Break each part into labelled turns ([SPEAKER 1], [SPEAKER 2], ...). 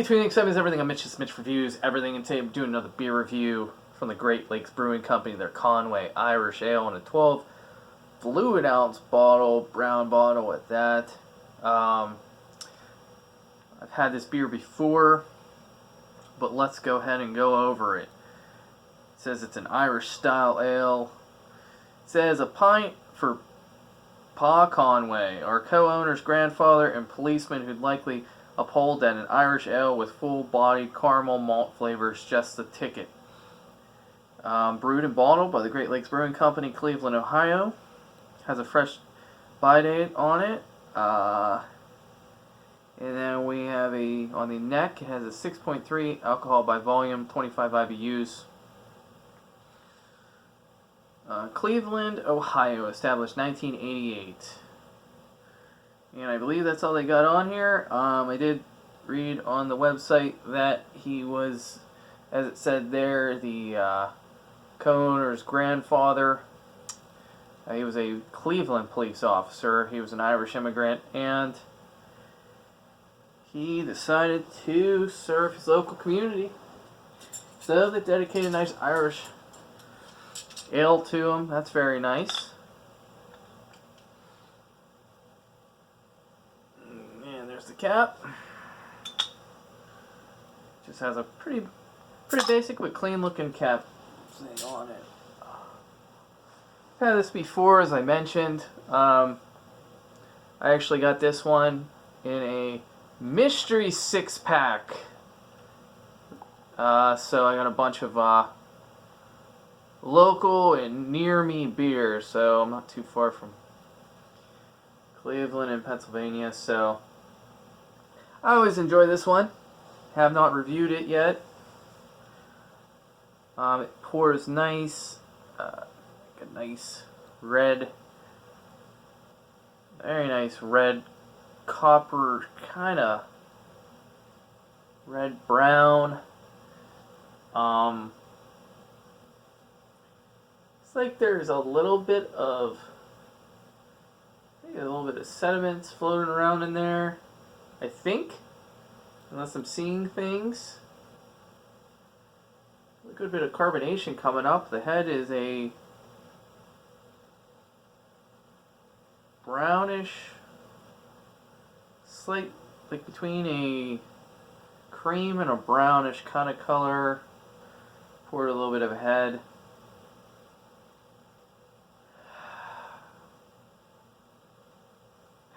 [SPEAKER 1] 2387 is everything. I'm Mitch Reviews, everything, and today I'm doing another beer review from the Great Lakes Brewing Company. Their Conway Irish Ale in a 12 fluid ounce bottle, brown bottle at that. I've had this beer before, but let's go ahead and go over it. It says it's an Irish style ale. It says a pint for Pa Conway, our co-owner's grandfather and policeman who'd likely uphold that an Irish ale with full-bodied caramel malt flavors just the ticket. Brewed and bottled by the Great Lakes Brewing Company, Cleveland, Ohio. Has a fresh buy date on it. And then we have on the neck, it has a 6.3 alcohol by volume, 25 IBUs. Cleveland, Ohio, established 1988. And I believe that's all they got on here. I did read on the website that he was, as it said there, the co-owner's grandfather. He was a Cleveland police officer. He was an Irish immigrant, and he decided to serve his local community. So they dedicated a nice Irish ale to him. That's very nice. And there's the cap. Just has a pretty basic but clean looking cap thing on it. I've had this before, as I mentioned. I actually got this one in a mystery 6-pack. So I got a bunch of local and near me beers, so I'm not too far from Cleveland and Pennsylvania, so I always enjoy this one. Have not reviewed it yet. It pours nice, a nice red, very nice red copper, kind of red brown. It's like there's a little bit of sediments floating around in there, I think, unless I'm seeing things. A good bit of carbonation coming up. The head is a brownish, slight, like between a cream and a brownish kind of color. Poured a little bit of a head.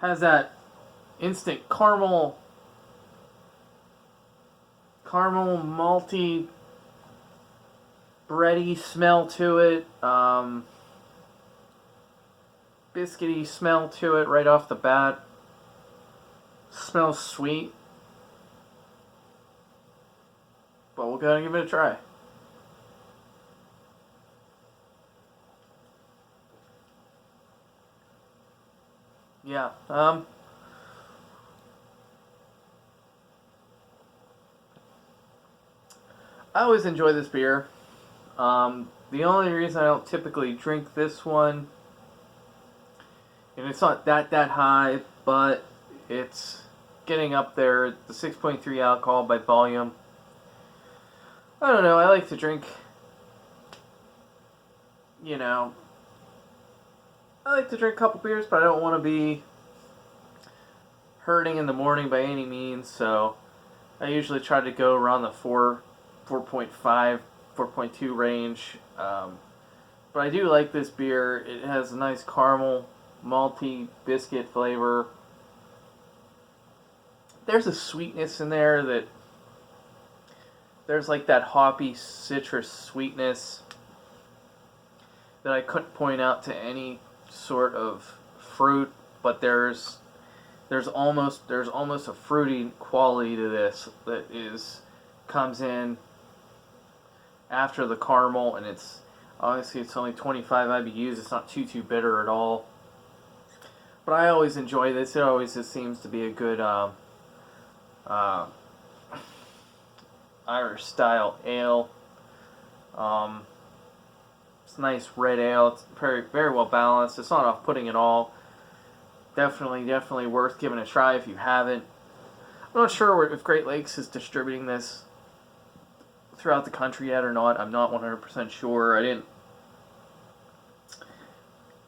[SPEAKER 1] Has that instant caramel malty, bready smell to it. Biscuity smell to it right off the bat. Smells sweet. But we'll go ahead and give it a try. Yeah, I always enjoy this beer. The only reason I don't typically drink this one, and it's not that high, but it's getting up there, the 6.3 alcohol by volume. I don't know, I like to drink, I like to drink a couple beers, but I don't want to be hurting in the morning by any means, so I usually try to go around the 4.5, 4.2 range. But I do like this beer. It has a nice caramel, malty, biscuit flavor. There's a sweetness in there that, there's like that hoppy citrus sweetness that I couldn't point out to any sort of fruit, but there's almost a fruity quality to this that comes in after the caramel, and it's obviously it's only 25 IBUs. It's not too bitter at all. But I always enjoy this. It always just seems to be a good Irish style ale. It's a nice red ale. It's very well balanced. It's not off-putting at all. Definitely worth giving a try if you haven't. I'm not sure if Great Lakes is distributing this throughout the country yet or not. I'm not 100% sure. I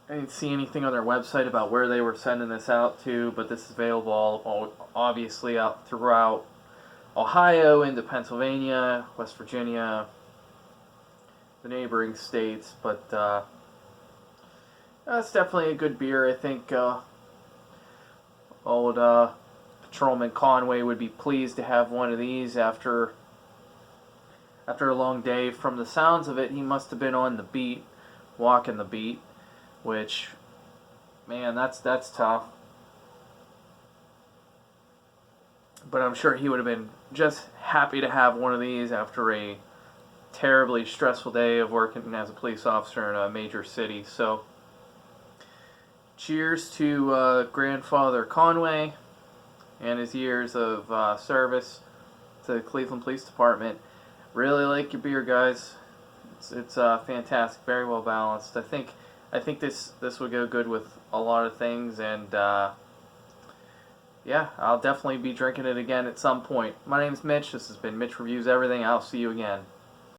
[SPEAKER 1] didn't see anything on their website about where they were sending this out to, but this is available obviously out throughout Ohio, into Pennsylvania, West Virginia, the neighboring states. But that's definitely a good beer. I think old Patrolman Conway would be pleased to have one of these after a long day. From the sounds of it, he must have been on the beat, walking the beat, which, man, that's tough. But I'm sure he would have been just happy to have one of these after a terribly stressful day of working as a police officer in a major city. So, cheers to Grandfather Conway and his years of service to the Cleveland Police Department. Really like your beer, guys. It's fantastic, very well balanced. I think this would go good with a lot of things, and yeah, I'll definitely be drinking it again at some point. My name's Mitch. This has been Mitch Reviews Everything. I'll see you again.